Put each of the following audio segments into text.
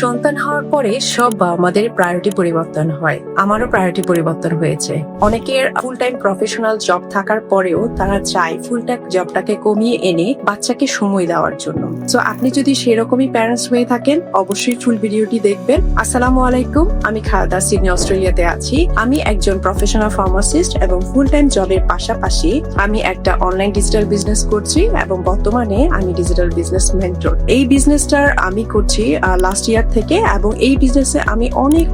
সন্তান হওয়ার পরে সব আমাদের প্রায়োরিটি পরিবর্তন হয়। আমারও প্রায়োরিটি পরিবর্তন হয়েছে। অনেকের ফুল টাইম প্রফেশনাল জব থাকার পরেও তারা চায় ফুল টাইম জবটাকে কমিয়ে এনে বাচ্চাকে সময় দেওয়ার জন্য। তো আপনি যদি সেরকমই প্যারেন্টস হয়ে থাকেন, অবশ্যই ফুল ভিডিওটি দেখবেন। আসসালামু আলাইকুম, আমি খালেদা, সিডনি, অস্ট্রেলিয়াতে আছি। আমি একজন প্রফেশনাল ফার্মাসিস্ট এবং ফুল টাইম জবের পাশাপাশি আমি একটা অনলাইন ডিজিটাল বিজনেস করছি এবং বর্তমানে আমি ডিজিটাল বিজনেস মেন্টর। এই বিজনেসটার আমি করছি লাস্ট ইয়ার থেকে এবং এই বিজনেসে আমি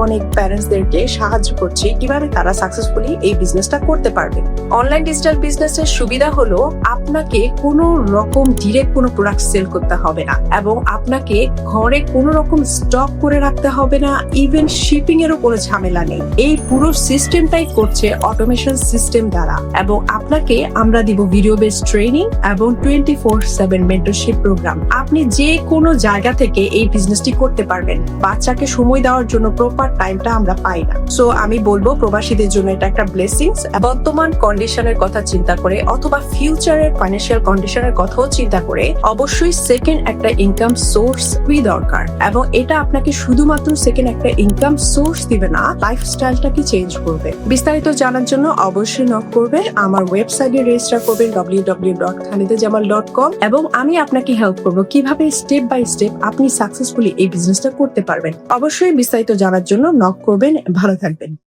অনেক প্যারেন্টসদেরকে সাহায্য করছি কিভাবে তারা সাকসেসফুলি এই বিজনেসটা করতে পারবে। অনলাইন ডিজিটাল বিজনেসের সুবিধা হলো আপনাকে কোনো রকম ডিরেক্ট কোনো প্রোডাক্ট সেল করতে হবে না এবং আপনাকে ঘরে কোনো রকম স্টক করে রাখতে হবে না। ইভেন শিপিং এরও কোনো ঝামেলা নেই। এই পুরো সিস্টেমটাই করছে অটোমেশন সিস্টেম দ্বারা এবং আপনাকে আমরা দিব ভিডিও বেস ট্রেনিং এবং 24/7 মেন্টরশিপ প্রোগ্রাম। আপনি যে কোনো জায়গা থেকে এই বিজনেসটি করতে পারবেন। বাচ্চাকে সময় দেওয়ার জন্য প্রপার টাইমটা আমরা পাই না। সো আমি বলবো প্রবাসীদের জন্য এটা একটা ব্লেসিংস। বর্তমান কন্ডিশনের কথা চিন্তা করে অথবা ফিউচারের ফাইন্যান্সিয়াল কন্ডিশনের কথাও চিন্তা করে অবশ্যই সেকেন্ড একটা ইনকাম সোর্স দরকার এবং এটা আপনাকে শুধুমাত্র সেকেন্ড একটা ইনকাম সোর্স দিবে না, লাইফস্টাইলটাকে চেঞ্জ করবে। বিস্তারিত জানার জন্য অবশ্যই নক করবেন। আমার ওয়েবসাইটে রেজিস্টার করবেন www.khalidajamal.com এবং আমি আপনাকে হেল্প করবো কিভাবে স্টেপ বাই স্টেপ আপনি সাকসেসফুলি এই বিজনেসটা করতে পারবেন। অবশ্যই বিস্তারিত জানার জন্য নক করবেন। ভালো থাকবেন।